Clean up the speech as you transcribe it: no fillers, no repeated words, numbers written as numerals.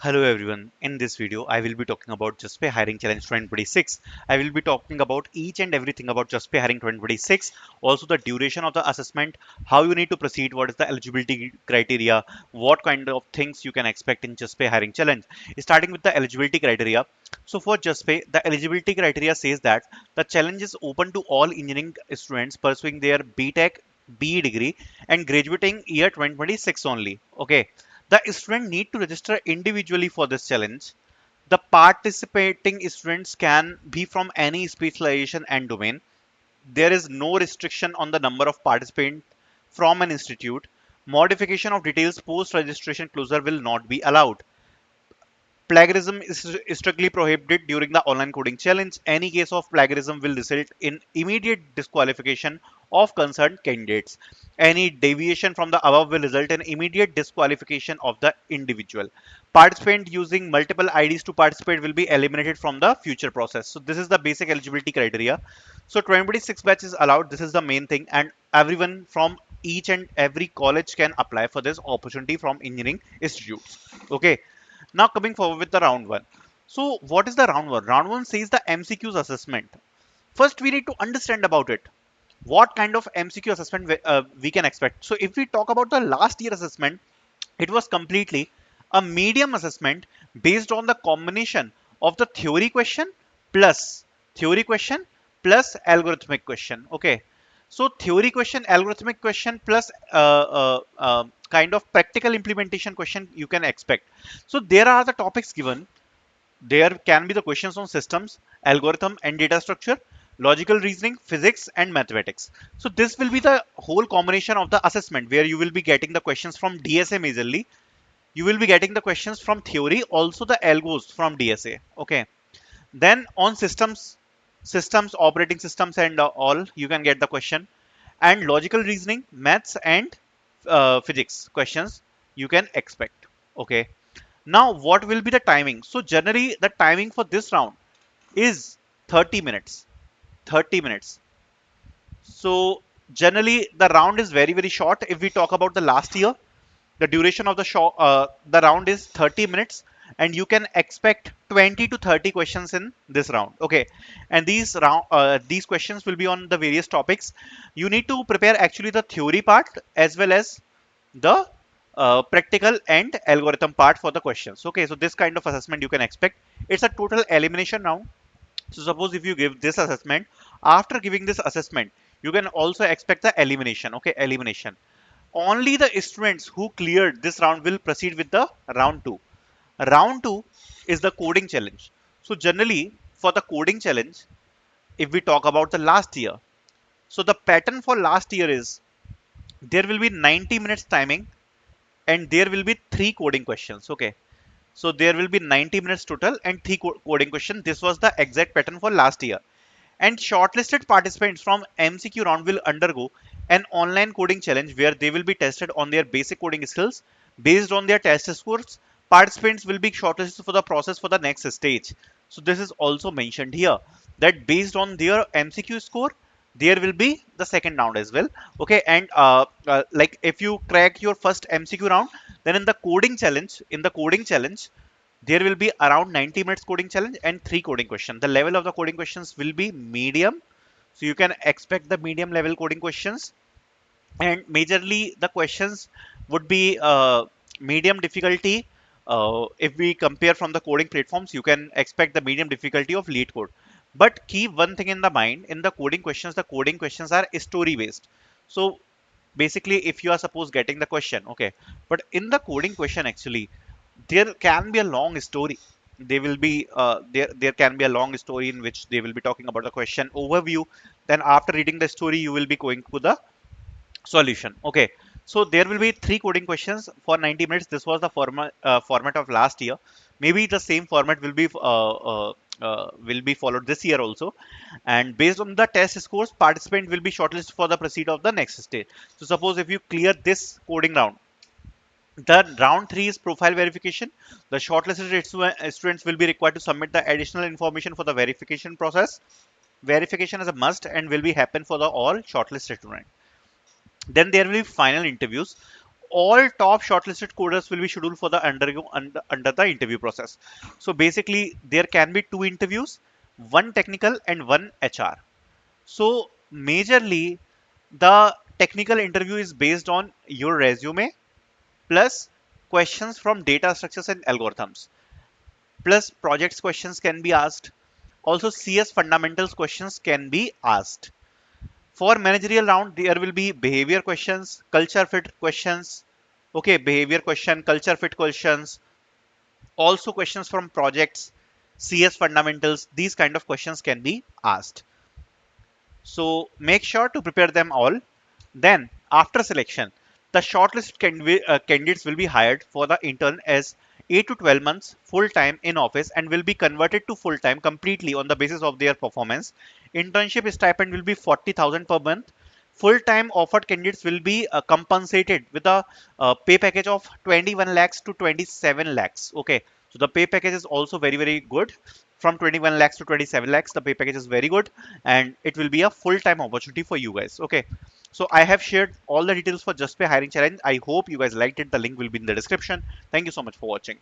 Hello everyone. In this video, I will be talking about Juspay Hiring Challenge 2026. I will be talking about each and everything about Juspay Hiring 2026. Also the duration of the assessment, how you need to proceed, what is the eligibility criteria, what kind of things you can expect in Juspay Hiring Challenge. Starting with the eligibility criteria. So for Juspay, the eligibility criteria says that the challenge is open to all engineering students pursuing their BTech, BE degree and graduating year 2026 only. Okay, the student need to register individually for this challenge. The participating students can be from any specialization and domain. There is no restriction on the number of participants from an institute. Modification of details post registration closure will not be allowed. Plagiarism is strictly prohibited during the online coding challenge. Any case of plagiarism will result in immediate disqualification of concerned candidates. Any deviation from the above will result in immediate disqualification of the individual. Participant using multiple IDs to participate will be eliminated from the future process. So this is the basic eligibility criteria. So 26 batch is allowed. This is the main thing, and everyone from each and every college can apply for this opportunity from engineering institutes. Okay, now coming forward with the round one. So what is the round one? Round one says the MCQs assessment. First, we need to understand about it. What kind of MCQ assessment we can expect? So if we talk about the last year assessment, it was completely a medium assessment based on the combination of the plus theory question plus algorithmic question. Okay, so theory question, algorithmic question plus kind of practical implementation question you can expect. So there are the topics given. There can be the questions on systems, algorithm and data structure, logical reasoning, physics and mathematics. So this will be the whole combination of the assessment where you will be getting the questions from DSA majorly. You will be getting the questions from theory, also the algos from DSA. Okay. Then on systems, operating systems and all, you can get the question. And logical reasoning, maths and physics questions you can expect. Okay. Now, what will be the timing? So generally, the timing for this round is 30 minutes. 30 minutes. So generally, the round is very, very short. If we talk about the last year, the duration of the round is 30 minutes, and you can expect 20 to 30 questions in this round. Okay, and these questions will be on the various topics. You need to prepare actually the theory part as well as the practical and algorithm part for the questions. Okay, so this kind of assessment you can expect. It's a total elimination round. So suppose if you give this assessment, after giving this assessment, you can also expect the elimination. Okay, elimination. Only the students who cleared this round will proceed with the round two. Round two is the coding challenge. So generally for the coding challenge, if we talk about the last year, so the pattern for last year is there will be 90 minutes timing and there will be 3 coding questions. Okay, so there will be 90 minutes total and 3 coding questions. This was the exact pattern for last year. And shortlisted participants from MCQ round will undergo an online coding challenge where they will be tested on their basic coding skills. Based on their test scores, participants will be shortlisted for the process for the next stage. So this is also mentioned here that based on their MCQ score, there will be the second round as well. Okay, and like if you crack your first MCQ round, then in the coding challenge, there will be around 90 minutes coding challenge and 3 coding questions. The level of the coding questions will be medium. So you can expect the medium level coding questions, and majorly the questions would be medium difficulty. If we compare from the coding platforms, you can expect the medium difficulty of lead code. But keep one thing in the mind, in the coding questions are story based. So basically if you are suppose getting the question, okay, but in the coding question actually there can be a long story. They will be there can be a long story in which they will be talking about the question overview. Then after reading the story you will be going to the solution. Okay, so there will be 3 coding questions for 90 minutes. This was the format of last year. Maybe the same format will be followed this year also, and based on the test scores, participant will be shortlisted for the proceed of the next stage. So suppose if you clear this coding round, the round 3 is profile verification. The shortlisted students will be required to submit the additional information for the verification process. Verification is a must and will be happen for the all shortlisted students. Then there will be final interviews. all top shortlisted coders will be scheduled for the under the interview process. So basically, there can be two interviews, one technical and one HR. So majorly, the technical interview is based on your resume plus questions from data structures and algorithms. Plus projects questions can be asked. Also CS fundamentals questions can be asked. For managerial round, there will be behavior questions, culture fit questions. Okay, behavior question, culture fit questions. Also questions from projects, CS fundamentals. These kind of questions can be asked. So make sure to prepare them all. Then, after selection, the shortlisted candidates will be hired for the intern as 8 to 12 months full time in office and will be converted to full time completely on the basis of their performance. Internship stipend will be 40,000 per month. Full time offered candidates will be compensated with a pay package of 21 lakhs to 27 lakhs. Okay, so the pay package is also very good. From 21 lakhs to 27 lakhs, the pay package is very good, and it will be a full time opportunity for you guys. Okay, so I have shared all the details for Juspay hiring challenge. I hope you guys liked it. The link will be in the description. Thank you so much for watching.